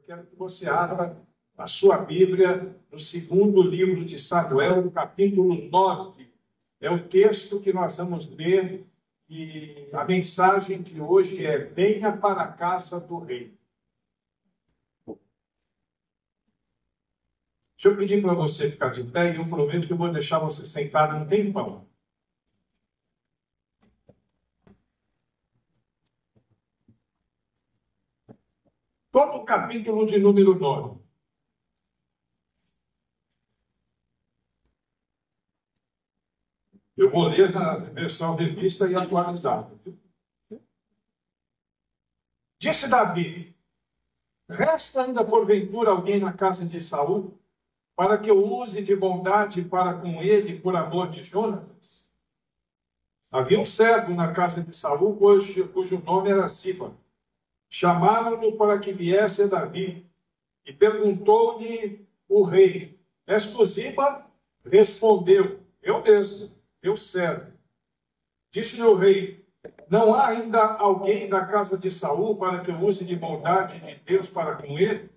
quero que você abra a sua Bíblia no segundo livro de Samuel, no capítulo 9. É o texto que nós vamos ler e a mensagem de hoje é: venha para a casa do rei. Deixa eu pedir para você ficar de pé e eu prometo que eu vou deixar você sentado um tempão. Todo o capítulo de número 9. Eu vou ler na versão revista e atualizada. Disse Davi: resta ainda porventura alguém na casa de Saul, para que eu use de bondade para com ele por amor de Jonatas? Havia um servo na casa de Saul, cujo nome era Ziba. Chamaram-no para que viesse a Davi, e perguntou-lhe o rei: és tu Ziba? Respondeu: eu mesmo, teu servo. Disse-lhe o rei: não há ainda alguém da casa de Saul para que eu use de bondade de Deus para com ele?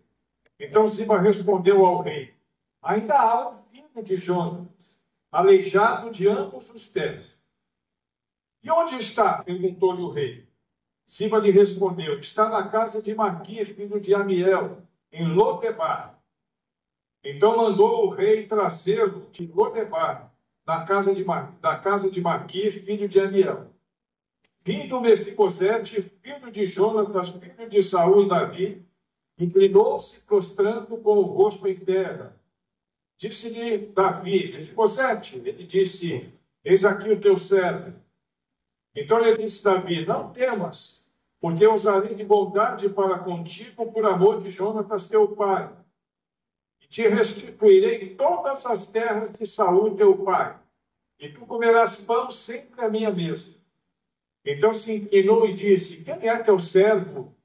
Então Ziba respondeu ao rei: ainda há um filho de Jonatas, aleijado de ambos os pés. E onde está? Perguntou-lhe o rei. Ziba lhe respondeu: está na casa de Maquir, filho de Amiel, em Lodebar. Então mandou o rei trazê-lo de Lodebar, da casa de Maquir, filho de Amiel. Vindo Mefibosete, filho de Jonatas, filho de Saul e Davi, inclinou-se, prostrando com o rosto em terra. Disse-lhe Davi: Mefibosete. Ele disse: eis aqui o teu servo. Então ele disse a Davi: não temas, porque eu usarei de bondade para contigo por amor de Jonatas teu pai, e te restituirei todas as terras de Saul teu pai, e tu comerás pão sempre à minha mesa. Então se inclinou e disse: quem é teu servo,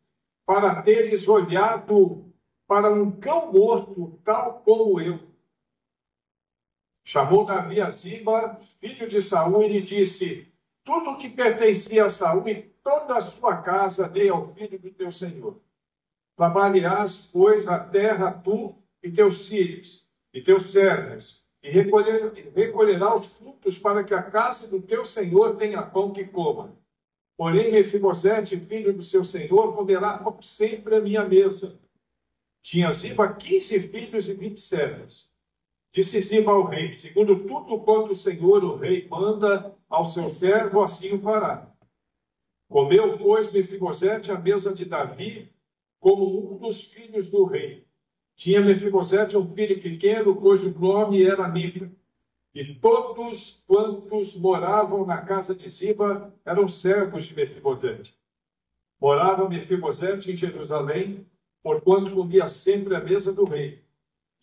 para teres olhado para um cão morto, tal como eu? Chamou Davi a Ziba, filho de Saul, e lhe disse: tudo o que pertencia a Saul e toda a sua casa dei ao filho do teu senhor. Trabalharás, pois, a terra tu e teus filhos e teus servos, e recolherá os frutos para que a casa do teu senhor tenha pão que coma. Porém, Mefibosete, filho do seu senhor, comerá como sempre à minha mesa. Tinha Ziba 15 filhos e 20 servos. Disse Ziba ao rei: segundo tudo quanto o senhor, o rei, manda ao seu servo, assim o fará. Comeu, pois, Mefibosete à mesa de Davi, como um dos filhos do rei. Tinha Mefibosete um filho pequeno, cujo nome era Mica. E todos quantos moravam na casa de Ziba eram servos de Mefibosete. Morava Mefibosete em Jerusalém, porquanto comia sempre à mesa do rei.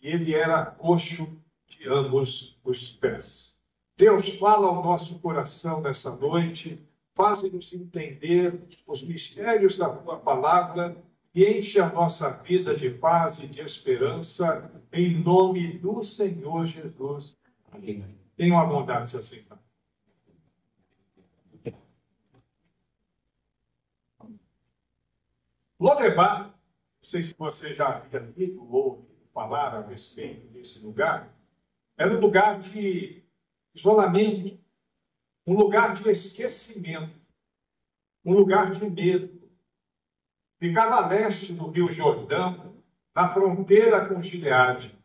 E ele era coxo de ambos os pés. Deus, fala ao nosso coração nessa noite, faz-nos entender os mistérios da tua palavra e enche a nossa vida de paz e de esperança, em nome do Senhor Jesus. Amém. Tenham a bondade de se aceitar. Lodebar, não sei se você já havia lido ou falar a respeito desse lugar, era um lugar de isolamento, um lugar de esquecimento, um lugar de medo. Ficava a leste do Rio Jordão, na fronteira com Gileade.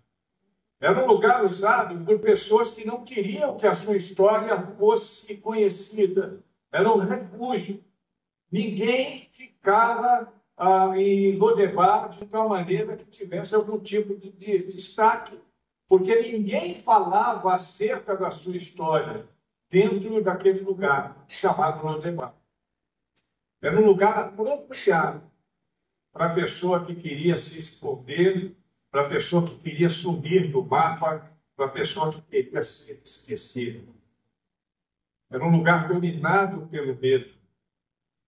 Era um lugar usado por pessoas que não queriam que a sua história fosse conhecida. Era um refúgio. Ninguém ficava em Lodebar de tal maneira que tivesse algum tipo de destaque, porque ninguém falava acerca da sua história dentro daquele lugar chamado Lodebar. Era um lugar apropriado para a pessoa que queria se esconder, para a pessoa que queria sumir do mapa, para a pessoa que queria ser esquecida. Era um lugar dominado pelo medo,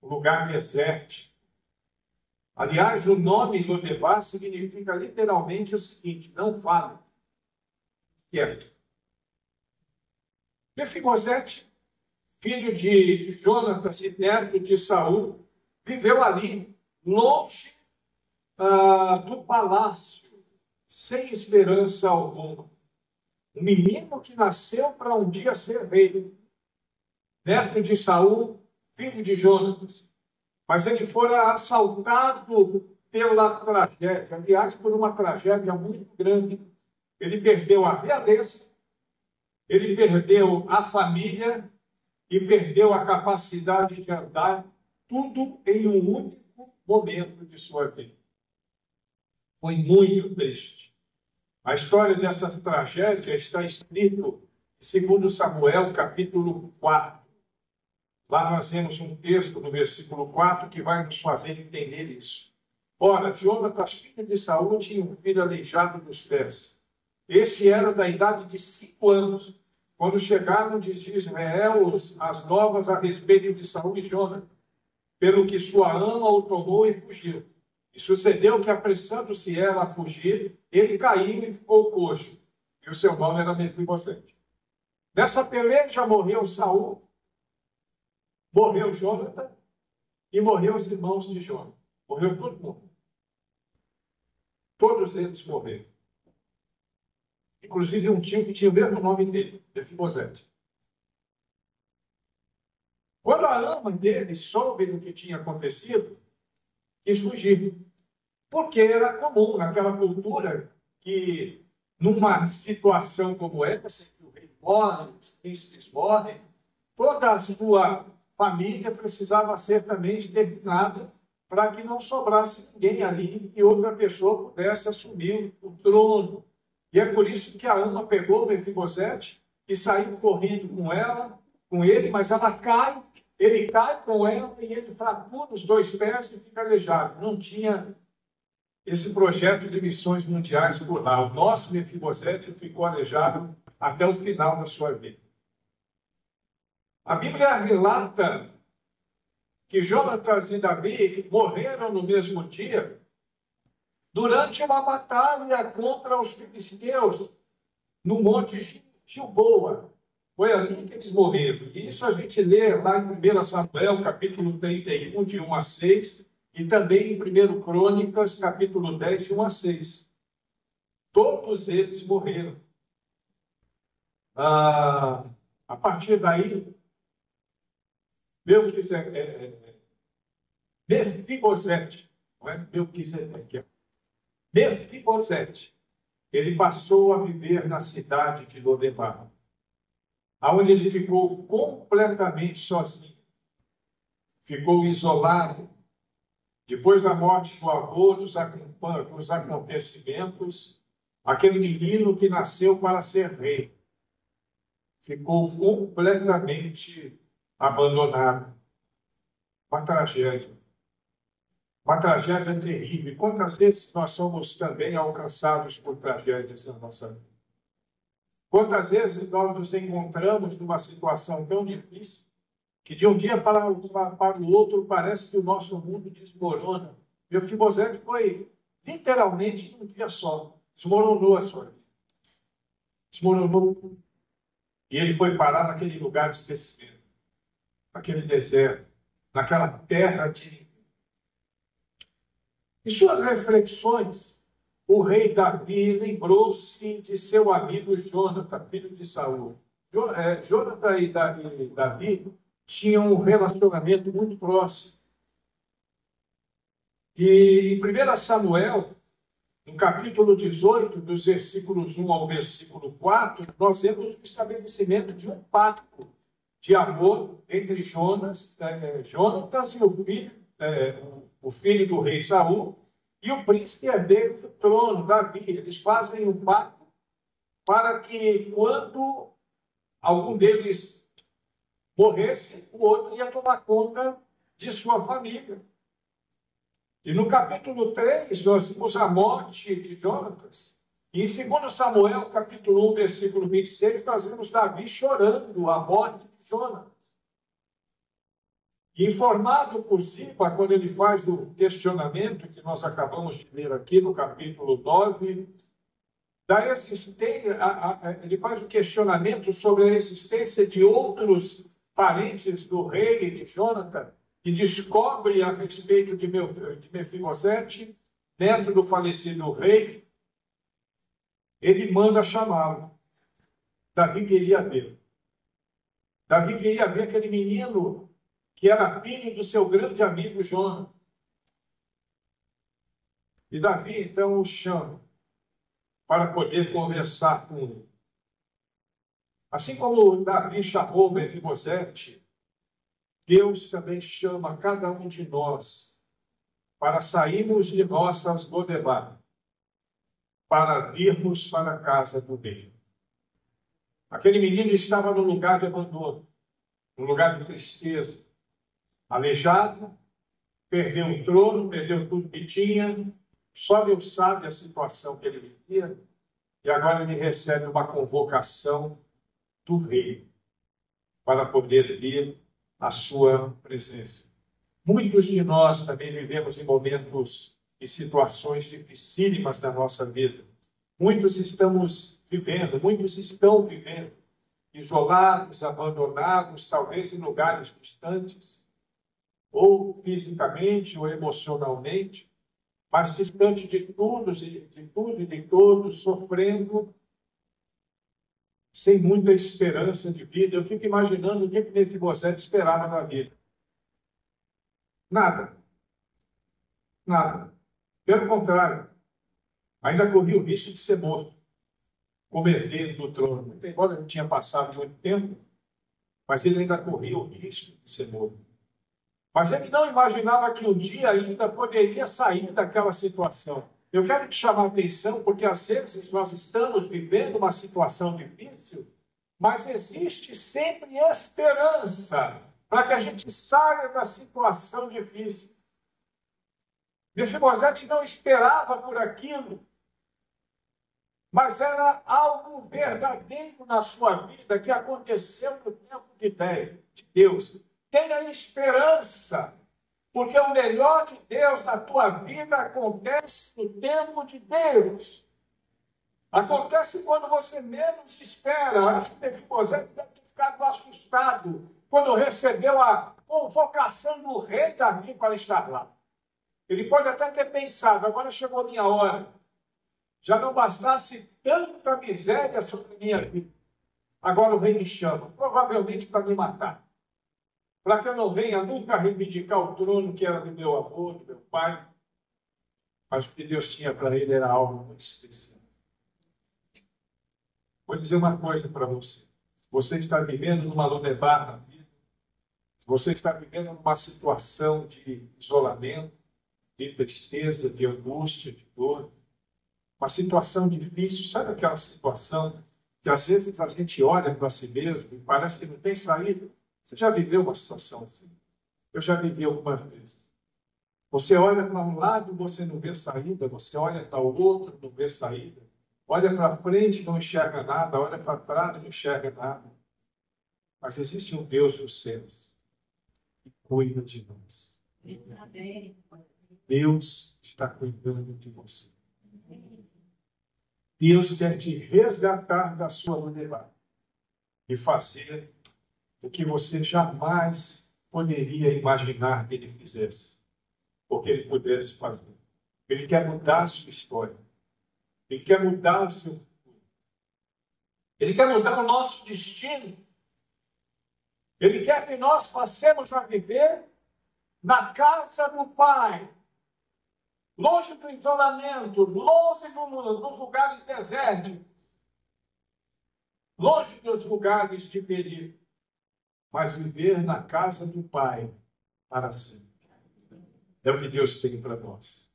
um lugar desértico. Aliás, o nome Lodebar significa literalmente o seguinte: não fala, quieto. Mefibosete, filho de Jonatas e neto de Saul, viveu ali, longe do palácio, sem esperança alguma. Um menino que nasceu para um dia ser rei, neto de Saul, filho de Jonatas. Mas ele fora assaltado pela tragédia, aliás, por uma tragédia muito grande. Ele perdeu a realeza, ele perdeu a família e perdeu a capacidade de andar, tudo em um único momento de sua vida. Foi muito triste. A história dessa tragédia está escrito em 2 Samuel, capítulo 4. Lá nós temos um texto no versículo 4 que vai nos fazer entender isso. Ora, Jonatas, filho de Saul, tinha um filho aleijado dos pés. Este era da idade de 5 anos, quando chegaram de Israel as novas a respeito de Saul e Jonatas, pelo que sua ama o tomou e fugiu. E sucedeu que, apressando-se ela a fugir, ele caiu e ficou coxo. E o seu nome era Mefibosete. Nessa peleja morreu Saul, morreu Jonatas e morreu os irmãos de Jonatas. Morreu todo mundo. Todos eles morreram. Inclusive um tio que tinha o mesmo nome dele, Mefibosete. Quando a ama dele soube do que tinha acontecido, quis fugir. Porque era comum naquela cultura que, numa situação como essa, que o rei morre, os príncipes morrem, toda a sua família precisava ser também exterminada para que não sobrasse ninguém ali e outra pessoa pudesse assumir o trono. E é por isso que a ama pegou Mefibosete e saiu correndo com ele, mas ela cai, ele cai com ela e ele fratura os 2 pés e fica aleijado. Não tinha esse projeto de missões mundiais por lá. O nosso Mefibosete ficou aleijado até o final da sua vida. A Bíblia relata que Jonatas e Davi morreram no mesmo dia durante uma batalha contra os filisteus no Monte Gilboa. Foi ali que eles morreram. E isso a gente lê lá em 1 Samuel, capítulo 31, de 1 a 6, e também em 1 Crônicas, capítulo 10, de 1 a 6. Todos eles morreram. A partir daí, Mefibosete, não é Melquisedeque, Mefibosete, ele passou a viver na cidade de Lodebar, aonde ele ficou completamente sozinho, ficou isolado. Depois da morte do avô, dos acontecimentos, aquele menino que nasceu para ser rei ficou completamente abandonado. Uma tragédia terrível. Quantas vezes nós somos também alcançados por tragédias na nossa vida? Quantas vezes nós nos encontramos numa situação tão difícil que de um dia para o outro parece que o nosso mundo desmorona. Mefibosete foi literalmente num dia só. Desmoronou a sua vida. Desmoronou. E ele foi parar naquele lugar de esquecimento, naquele deserto, naquela terra de... Em suas reflexões, o rei Davi lembrou-se de seu amigo Jonatas, filho de Saul. Jonatas e Davi tinham um relacionamento muito próximo. E em 1 Samuel, no capítulo 18, dos versículos 1 ao versículo 4, nós vemos o estabelecimento de um pacto de amor entre Jonatas e o filho do rei Saul e o príncipe herdeiro do trono, Davi. Eles fazem um pacto para que, quando algum deles morresse, o outro ia tomar conta de sua família. E no capítulo 3, nós temos a morte de Jonatas. E em 2 Samuel, capítulo 1, versículo 26, nós vemos Davi chorando a morte de Jonatas. E informado por Ziba, quando ele faz o questionamento que nós acabamos de ler aqui no capítulo 9, ele faz o questionamento sobre a existência de outros parentes do rei de Jonatas, e descobre a respeito de Mefibosete neto do falecido rei, ele manda chamá-lo. Davi queria ver. Davi queria ver aquele menino que era filho do seu grande amigo Jonas. E Davi, então, o chama para poder conversar com ele. Assim como Davi chamou Mefibosete, Deus também chama cada um de nós para sairmos de nossas Lodebar, para virmos para a casa do bem. Aquele menino estava num lugar de abandono, num lugar de tristeza, aleijado, perdeu o trono, perdeu tudo que tinha, só Deus sabe a situação que ele vivia, e agora ele recebe uma convocação do rei para poder vir à sua presença. Muitos de nós também vivemos em momentos e situações dificílimas da nossa vida. Muitos estão vivendo isolados, abandonados, talvez em lugares distantes, ou fisicamente ou emocionalmente, mas distante de tudo e de todos, sofrendo, sem muita esperança de vida. Eu fico imaginando o que Mefibosete esperava da vida. Nada. Nada. Pelo contrário, ainda corria o risco de ser morto, como herdeiro do trono. Embora não tinha passado muito tempo, mas ele ainda corria o risco de ser morto. Mas ele não imaginava que um dia ainda poderia sair daquela situação. Eu quero te chamar a atenção, porque às vezes nós estamos vivendo uma situação difícil, mas existe sempre esperança para que a gente saia da situação difícil. Mefibosete não esperava por aquilo, mas era algo verdadeiro na sua vida que aconteceu no tempo de Deus. Tenha esperança, porque o melhor de Deus na tua vida acontece no tempo de Deus. Acontece quando você menos espera. Acho que Mefibosete deve ter ficado assustado quando recebeu a convocação do rei Davi para estar lá. Ele pode até ter pensado, agora chegou a minha hora. Já não bastasse tanta miséria sobre minha vida. Agora o rei me chama, provavelmente para me matar. Para que eu não venha nunca reivindicar o trono que era do meu avô, do meu pai. Mas o que Deus tinha para ele era algo muito especial. Vou dizer uma coisa para você. Se você está vivendo numa Lodebar na vida, se você está vivendo numa situação de isolamento, de tristeza, de angústia, de dor, uma situação difícil, sabe aquela situação que às vezes a gente olha para si mesmo e parece que não tem saída? Você já viveu uma situação assim? Eu já vivi algumas vezes. Você olha para um lado, você não vê saída. Você olha para o outro, não vê saída. Olha para frente, não enxerga nada. Olha para trás, não enxerga nada. Mas existe um Deus dos céus que cuida de nós. Deus está cuidando de você. Deus quer te resgatar da sua Lodebar e fazer o que você jamais poderia imaginar que ele fizesse, ou que ele pudesse fazer. Ele quer mudar a sua história. Ele quer mudar o seu futuro. Ele quer mudar o nosso destino. Ele quer que nós passemos a viver na casa do Pai, longe do isolamento, longe dos lugares desérticos, longe dos lugares de perigo, mas viver na casa do Pai para sempre. É o que Deus tem para nós.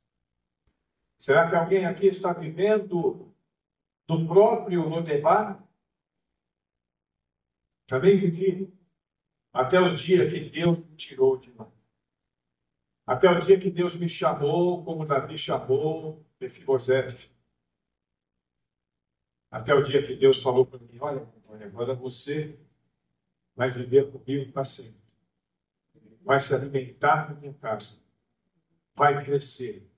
Será que alguém aqui está vivendo do próprio Lodebar? Também vivi até o dia que Deus me tirou de lá. Até o dia que Deus me chamou, como Davi chamou Mefibosete. Até o dia que Deus falou para mim, olha, agora você vai viver comigo para sempre. Vai se alimentar da minha casa. Vai crescer.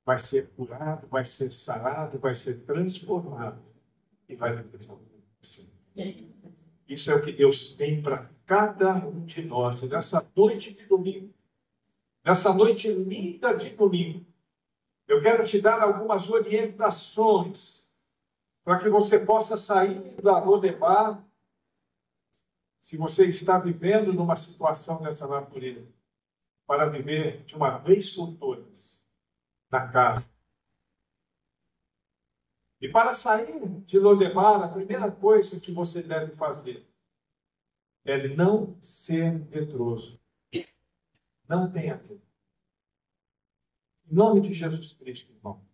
Vai ser curado, vai ser sarado, vai ser transformado. E vai viver comigo para sempre. Isso é o que Deus tem para cada um de nós. E nessa noite de domingo, nessa noite linda de domingo, Eu quero te dar algumas orientações para que você possa sair da Lodebar, se você está vivendo numa situação dessa natureza, para viver de uma vez por todas na casa. E para sair de Lodebar, a primeira coisa que você deve fazer é não ser medroso. Não tenha medo. Em nome de Jesus Cristo, irmão,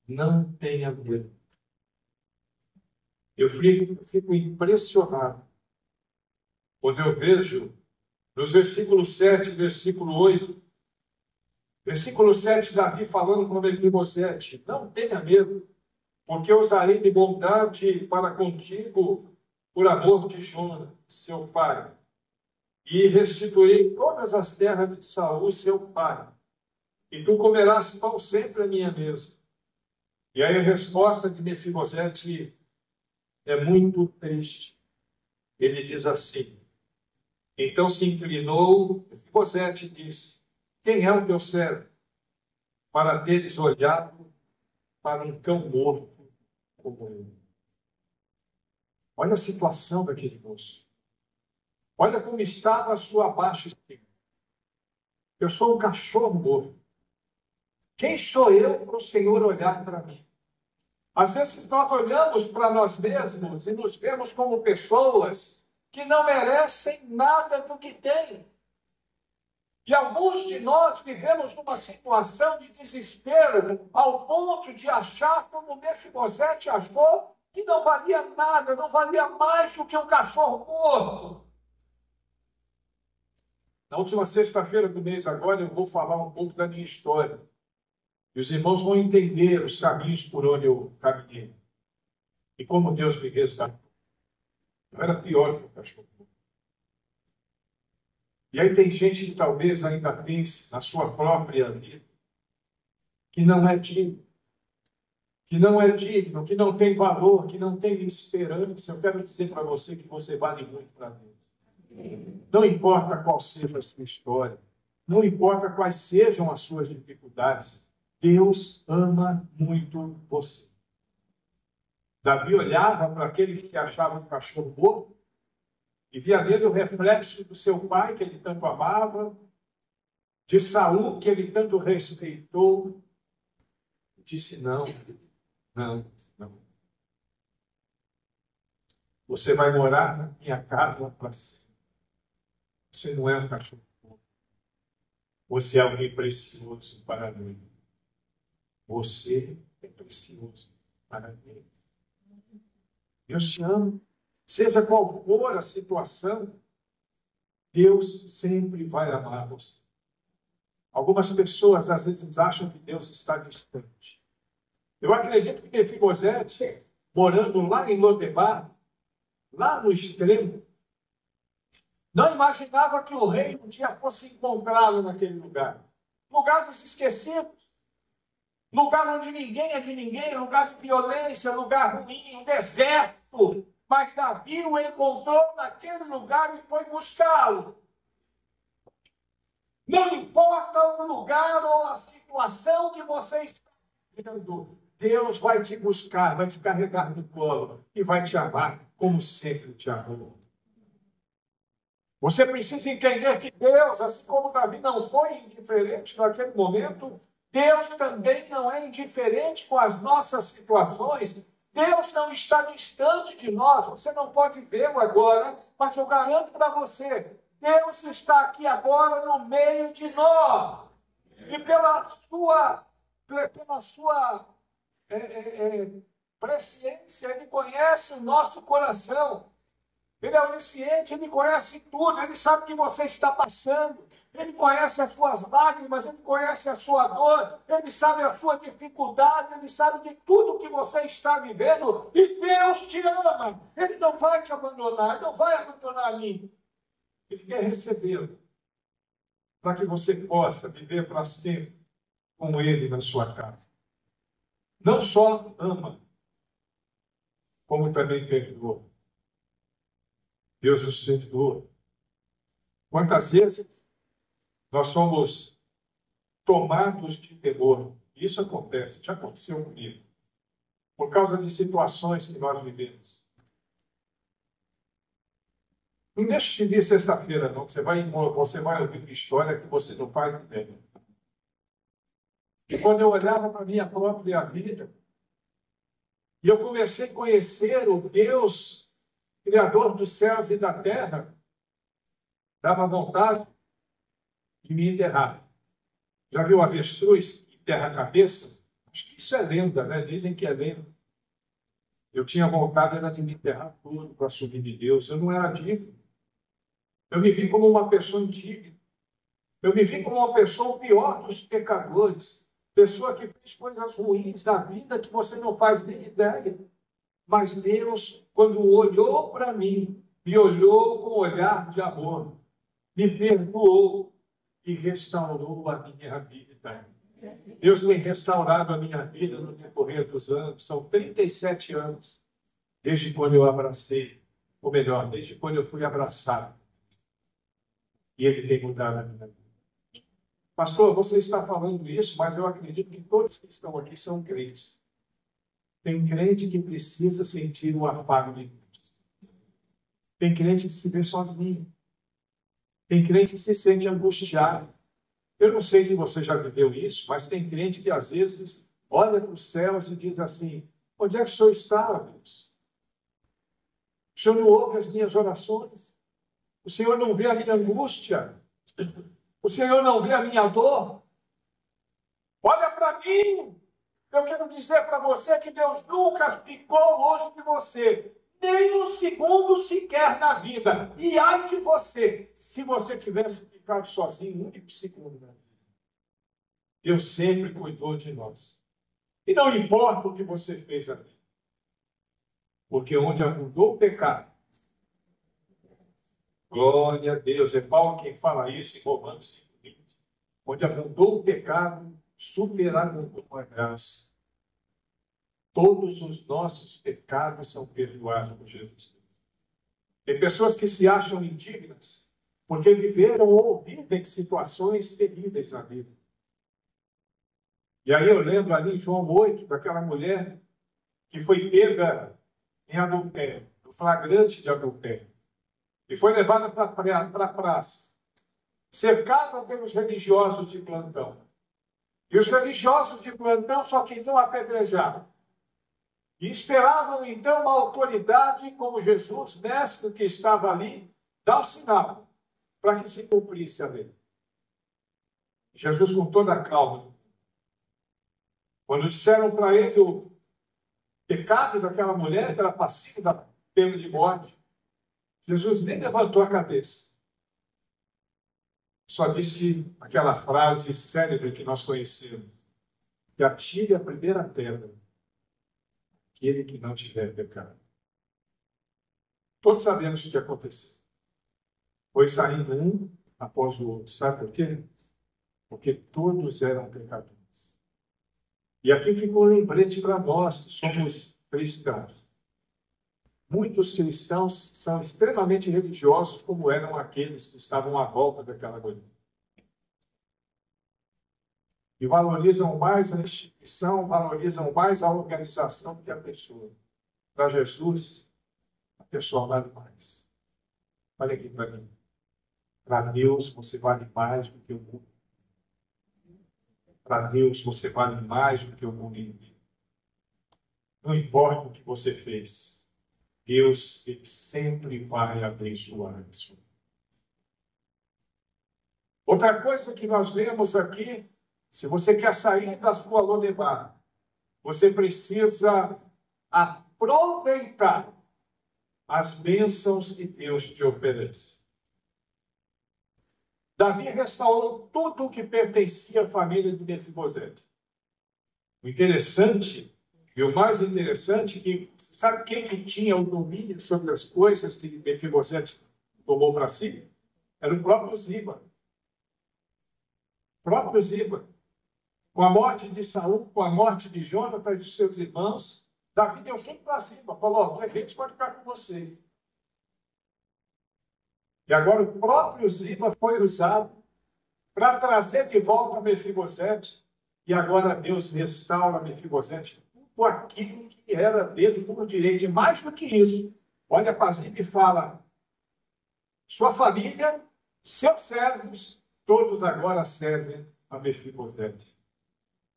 não tenha medo. Eu fico impressionado quando eu vejo nos versículos 7 e versículo 8, versículo 7, Davi falando com Mefibosete: não tenha medo, porque eu usarei de bondade para contigo por amor de Jonas, seu pai, e restituirei todas as terras de Saul, seu pai, e tu comerás pão sempre à minha mesa. E aí a resposta de Mefibosete é muito triste. Ele diz assim: então se inclinou Mefibosete e disse: quem é o teu servo, para teres olhado para um cão morto como eu? Olha a situação daquele moço. Olha como estava a sua baixa estima. Eu sou um cachorro morto. Quem sou eu para o Senhor olhar para mim? Às vezes nós olhamos para nós mesmos e nos vemos como pessoas que não merecem nada do que têm. E alguns de nós vivemos numa situação de desespero ao ponto de achar, como Mefibosete achou, que não valia nada, não valia mais do que um cachorro morto. Na última sexta-feira do mês agora eu vou falar um pouco da minha história. E os irmãos vão entender os caminhos por onde eu caminhei. E como Deus me resgatou. Eu era pior que o cachorro. E aí tem gente que talvez ainda pense na sua própria vida que não é digno. Que não é digno, que não tem valor, que não tem esperança. Eu quero dizer para você que você vale muito para Deus. Não importa qual seja a sua história. Não importa quais sejam as suas dificuldades. Deus ama muito você. Davi olhava para aquele que se achava um cachorro morto e via nele o reflexo do seu pai, que ele tanto amava, de Saul, que ele tanto respeitou. E disse: não. Você vai morar na minha casa para sempre. Você não é um cachorro morto. Você é alguém precioso para mim. Você é precioso para mim. Deus te ama. Seja qual for a situação, Deus sempre vai amar você. Algumas pessoas às vezes acham que Deus está distante. Eu acredito que Mefibosete, morando lá em Lodebar, lá no extremo, não imaginava que o rei um dia fosse encontrá-lo naquele lugar. Lugar dos esquecidos. Lugar onde ninguém é de ninguém, lugar de violência, lugar ruim, um deserto. Mas Davi o encontrou naquele lugar e foi buscá-lo. Não importa o lugar ou a situação que você está vivendo, Deus vai te buscar, vai te carregar no colo e vai te amar como sempre te amou. Você precisa entender que Deus, assim como Davi não foi indiferente naquele momento, Deus também não é indiferente com as nossas situações. Deus não está distante de nós. Você não pode vê-lo agora, mas eu garanto para você, Deus está aqui agora no meio de nós. E pela sua presciência, Ele conhece o nosso coração. Ele é onisciente, Ele conhece tudo, Ele sabe o que você está passando. Ele conhece as suas lágrimas, Ele conhece a sua dor, Ele sabe a sua dificuldade, Ele sabe de tudo que você está vivendo. E Deus te ama. Ele não vai te abandonar, Ele não vai abandonar a mim. Ele quer recebê-lo para que você possa viver para sempre com Ele na sua casa. Não só ama, como também perdoa. Deus nos perdoa. Quantas vezes nós somos tomados de temor Isso acontece, já aconteceu comigo, por causa de situações que nós vivemos. Não deixe de vir sexta-feira, não. Você vai ouvir uma história que você não faz ideia. E quando eu olhava para a minha própria vida, e eu comecei a conhecer o Deus, Criador dos céus e da terra, dava vontade de me enterrar. Já viu avestruz que enterra a cabeça? Acho que isso é lenda, né? Dizem que é lenda. Eu tinha vontade era de me enterrar tudo para subir de Deus. Eu não era digno. Eu me vi como uma pessoa indigna. Eu me vi como uma pessoa pior dos pecadores. Pessoa que fez coisas ruins na vida que você não faz nem ideia. Mas Deus, quando olhou para mim, me olhou com um olhar de amor, me perdoou e restaurou a minha vida. Deus tem restaurado a minha vida no decorrer dos anos. São 37 anos desde quando eu abracei, ou melhor, desde quando eu fui abraçado. E Ele tem mudado a minha vida. Pastor, você está falando isso, mas eu acredito que todos que estão aqui são crentes. Tem crente que precisa sentir o afago de Deus. Tem crente que se vê sozinho. Tem crente que se sente angustiado. Eu não sei se você já viveu isso, mas tem crente que às vezes olha para os céus e diz assim: onde é que o Senhor está, Deus? O Senhor não ouve as minhas orações? O Senhor não vê a minha angústia? O Senhor não vê a minha dor? Olha para mim! Eu quero dizer para você que Deus nunca ficou longe de você, nem um segundo sequer na vida. E ai de você, se você tivesse ficado sozinho um único segundo na vida. Deus sempre cuidou de nós. E não importa o que você fez na vida. Porque onde abundou o pecado, glória a Deus, é Paulo quem fala isso em Romanos 5:20. Onde abundou o pecado, superabundou a graça. Todos os nossos pecados são perdoados por Jesus Cristo. Tem pessoas que se acham indignas porque viveram ou vivem situações terríveis na vida. E aí eu lembro ali em João 8, daquela mulher que foi pega em adultério, no flagrante de adultério, e foi levada para a praça, cercada pelos religiosos de plantão. E os religiosos de plantão só queriam apedrejar. E esperavam então uma autoridade como Jesus, mestre que estava ali, dar o sinal para que se cumprisse a lei. Jesus, com toda a calma, quando disseram para ele o pecado daquela mulher, que era passível da pena de morte, Jesus nem levantou a cabeça. Só disse aquela frase célebre que nós conhecemos: que atire a primeira pedra aquele que não tiver pecado. Todos sabemos o que aconteceu. Foi saindo um após o outro. Sabe por quê? Porque todos eram pecadores. E aqui ficou um lembrete para nós, que somos cristãos. Muitos cristãos são extremamente religiosos, como eram aqueles que estavam à volta daquela mulher. E valorizam mais a instituição, valorizam mais a organização do que a pessoa. Para Jesus, a pessoa vale mais. Olha aqui para mim. Para Deus, você vale mais do que o mundo. Para Deus, você vale mais do que o mundo inteiro. Não importa o que você fez, Deus ele sempre vai abençoar isso. Outra coisa que nós vemos aqui, se você quer sair da sua Lodebar, você precisa aproveitar as bênçãos que Deus te oferece. Davi restaurou tudo o que pertencia à família de Mefibosete. O interessante, e o mais interessante, que sabe quem que tinha o domínio sobre as coisas que Mefibosete tomou para si? Era o próprio Ziba. O próprio Ziba. Com a morte de Saul, com a morte de Jonatas e de seus irmãos, Davi deu tudo para Ziba. Falou: de repente pode ficar com você. E agora o próprio Ziba foi usado para trazer de volta Mefibosete e agora Deus restaura Mefibosete tudo aquilo que era dele por direito. E mais do que isso, olha para Ziba e fala: sua família, seus servos, todos agora servem a Mefibosete.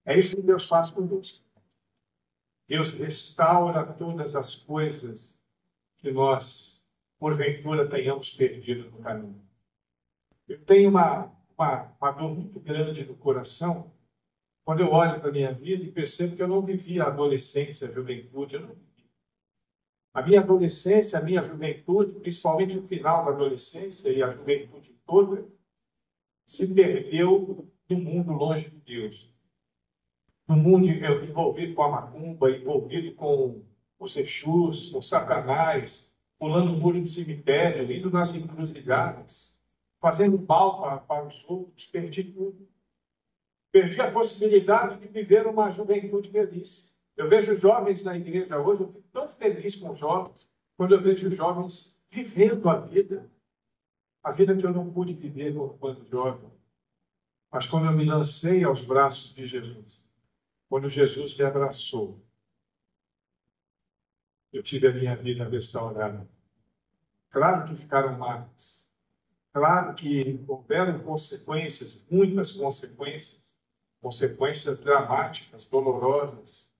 É isso que Deus faz conosco. Deus restaura todas as coisas que nós, porventura, tenhamos perdido no caminho. Eu tenho uma dor muito grande no coração quando eu olho para a minha vida e percebo que eu não vivi a adolescência, a juventude. Eu não vivi. A minha adolescência, a minha juventude, principalmente no final da adolescência e a juventude toda, se perdeu no mundo longe de Deus. No mundo envolvido com a macumba, envolvido com os Exus, com Satanás, pulando o muro de cemitério, indo nas encruzilhadas, fazendo mal para os outros, perdi tudo. Perdi a possibilidade de viver uma juventude feliz. Eu vejo jovens na igreja hoje, eu fico tão feliz com os jovens, quando eu vejo jovens vivendo a vida que eu não pude viver quando jovem. Mas quando eu me lancei aos braços de Jesus, quando Jesus me abraçou, eu tive a minha vida restaurada. Claro que ficaram marcas. Claro que houveram consequências, muitas consequências dramáticas, dolorosas.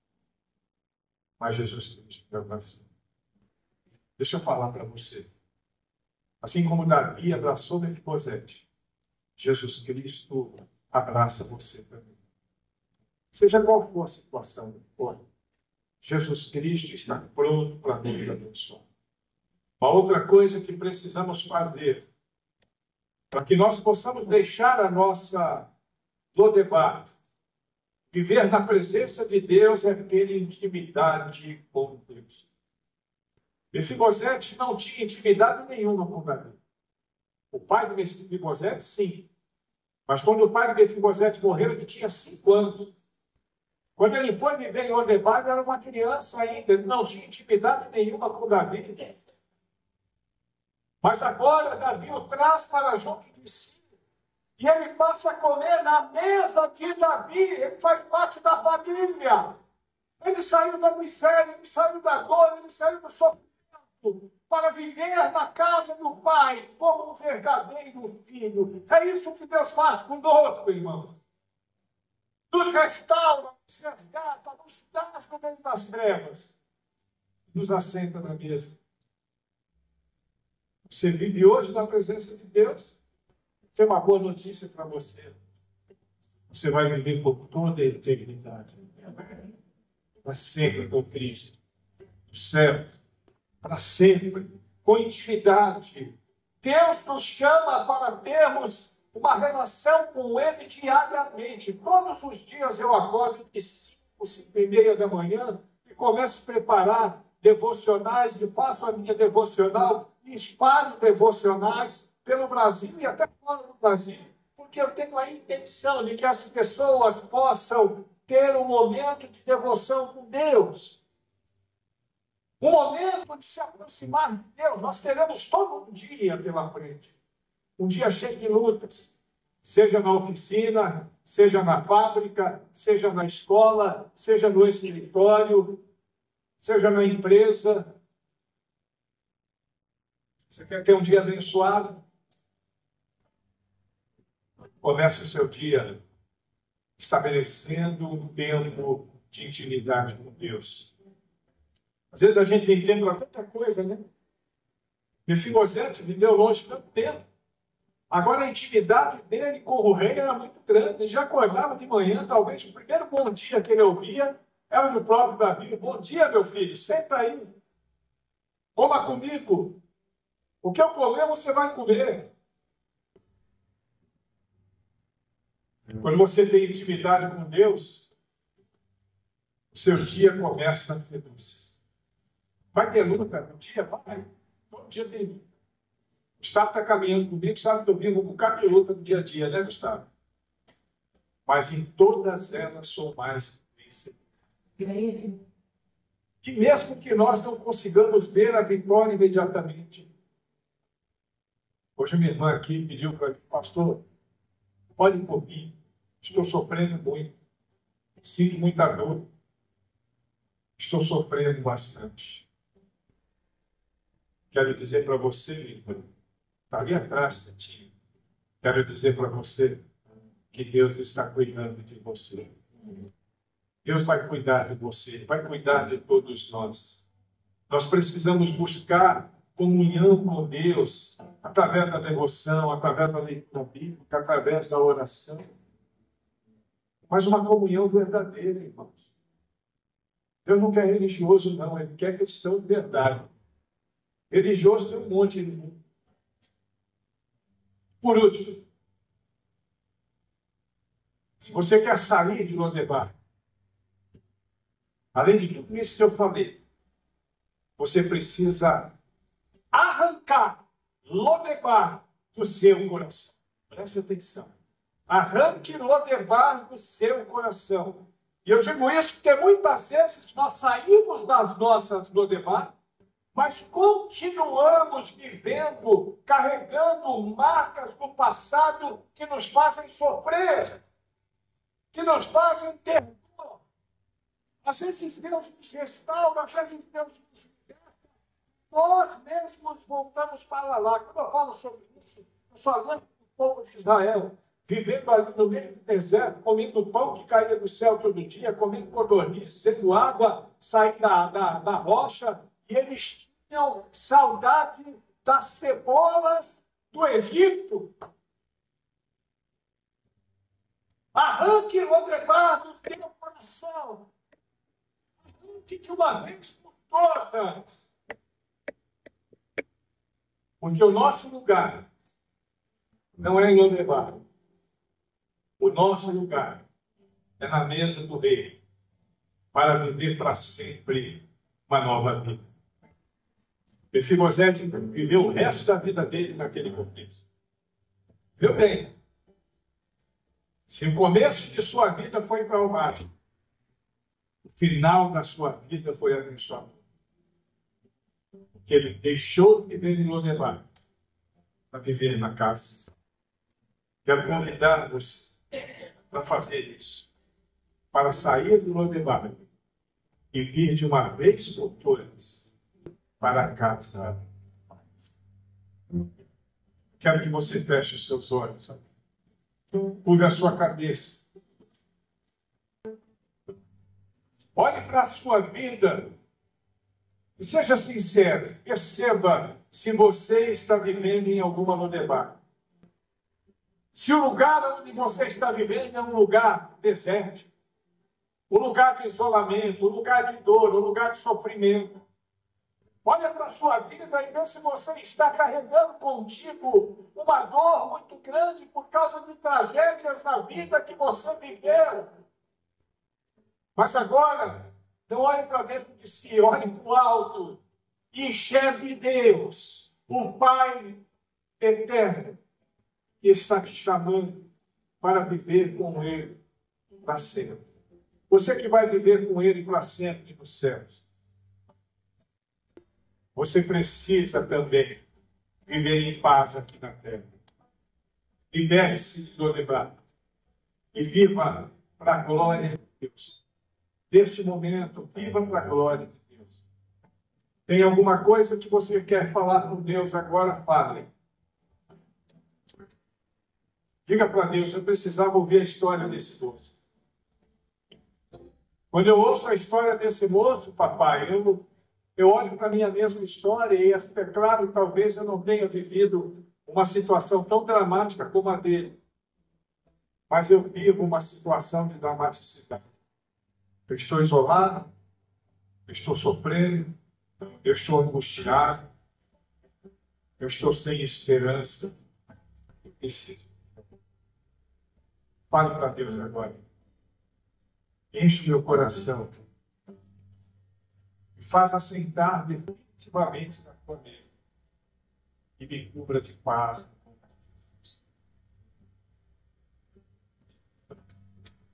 Mas Jesus Cristo me abraçou. Deixa eu falar para você. Assim como Davi abraçou Mefibosete, Jesus Cristo abraça você também. Seja qual for a situação que for, Jesus Cristo está pronto para nos abençoar. Uma outra coisa que precisamos fazer, para que nós possamos deixar a nossa Lodebar, viver na presença de Deus, é ter intimidade com Deus. Mefibosete não tinha intimidade nenhuma com Davi. O pai de Mefibosete, sim. Mas quando o pai de Mefibosete morreu, ele tinha 5 anos. Quando ele foi viver em Lodebar, ele era uma criança ainda. Ele não tinha intimidade nenhuma com Davi. Mas agora Davi o traz para junto de si. E ele passa a comer na mesa de Davi. Ele faz parte da família. Ele saiu da miséria, ele saiu da dor, ele saiu do sofrimento para viver na casa do Pai como um verdadeiro filho. É isso que Deus faz conosco, irmão. Nos restaura, nos resgata, nos traz do meio das trevas. Nos assenta na mesa. Você vive hoje na presença de Deus? Tem uma boa notícia para você. Você vai viver por toda a eternidade. Para sempre com Cristo. Certo? Para sempre. Com intimidade. Deus nos chama para termos uma relação com Ele diariamente. Todos os dias eu acordo de 5, 5:30 da manhã e começo a preparar devocionais, e faço a minha devocional, e espalho devocionais pelo Brasil e até fora do Brasil, porque eu tenho a intenção de que as pessoas possam ter um momento de devoção com Deus. Um momento de se aproximar de Deus. Nós teremos todo um dia pela frente. Um dia cheio de lutas. Seja na oficina, seja na fábrica, seja na escola, seja no escritório, seja na empresa. Você quer ter um dia abençoado? Comece o seu dia estabelecendo um tempo de intimidade com Deus. Às vezes a gente tem tempo para tanta coisa, né? Mefibosete viveu longe tanto tempo. Agora a intimidade dele com o rei era muito grande. Ele já acordava de manhã, talvez o primeiro bom dia que ele ouvia era do próprio Davi. Bom dia, meu filho, senta aí. Coma comigo. O que eu comer, você vai comer. Quando você tem intimidade com Deus, o seu dia começa feliz. Vai ter luta no dia? Vai. Todo dia tem luta. Gustavo está caminhando comigo, sabe que eu vivo um bocado de luta no dia a dia, né, Gustavo? Mas em todas elas sou mais vencedor. E mesmo que nós não consigamos ver a vitória imediatamente. Hoje minha irmã aqui pediu para mim, pastor, pode ir por mim, estou sofrendo muito. Sinto muita dor. Estou sofrendo bastante. Quero dizer para você, irmão, está ali atrás de ti. Quero dizer para você que Deus está cuidando de você. Deus vai cuidar de você, vai cuidar de todos nós. Nós precisamos buscar comunhão com Deus através da devoção, através da leitura bíblica, através da oração. Mas uma comunhão verdadeira, irmãos. Deus não quer religioso, não. Ele quer cristão de verdade. Religioso tem um monte de mundo. Por último, se você quer sair de Lodebar, além de tudo isso que eu falei, você precisa arrancar Lodebar do seu coração. Preste atenção. Arranque Lodebar do seu coração. E eu digo isso porque muitas vezes nós saímos das nossas Lodebar, mas continuamos vivendo, carregando marcas do passado que nos fazem sofrer, que nos fazem ter dor. Às vezes Deus nos restaura, às vezes Deus nos liberta. Nós mesmos voltamos para lá. Quando eu falo sobre isso, eu estou falando do povo de Israel, vivendo ali no meio do deserto, comendo pão que caía do céu todo dia, comendo codornizes, sendo água sair da rocha, e eles tinham saudade das cebolas do Egito. Arranque Lodebar do teu coração. Arranque de uma vez por todas. Porque o nosso lugar não é em Lodebar. O nosso lugar é na mesa do rei, para viver para sempre uma nova vida. Mefibosete viveu o resto da vida dele naquele contexto. Viu bem? Se o começo de sua vida foi traumático, o final da sua vida foi abençoado. Porque ele deixou de viver em Lodebar para viver na casa. Quero convidar-vos para fazer isso. Para sair do Lodebar e vir de uma vez por todas para a casa. Quero que você feche os seus olhos. Curve a sua cabeça. Olhe para a sua vida e seja sincero. Perceba se você está vivendo em alguma Lodebar. Se o lugar onde você está vivendo é um lugar desértico, um lugar de isolamento, um lugar de dor, um lugar de sofrimento. Olha para a sua vida e vê se você está carregando contigo uma dor muito grande por causa de tragédias na vida que você viveu. Mas agora, não olhe para dentro de si, olhe para o alto e enxergue Deus, o Pai eterno, que está te chamando para viver com Ele para sempre. Você que vai viver com Ele para sempre nos céus. Você precisa também viver em paz aqui na terra. Libere-se de Lodebar e viva para a glória de Deus. Neste momento, viva para a glória de Deus. Tem alguma coisa que você quer falar com Deus agora? Fale. Diga para Deus, eu precisava ouvir a história desse moço. Quando eu ouço a história desse moço, papai, eu olho para a minha mesma história e, é claro, talvez eu não tenha vivido uma situação tão dramática como a dele. Mas eu vivo uma situação de dramaticidade. Eu estou isolado, eu estou sofrendo, eu estou angustiado, eu estou sem esperança. Fale para Deus agora. Enche meu coração. Me faz assentar definitivamente na tua mesa. E me cubra de paz.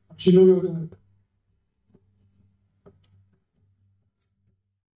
Continue orando.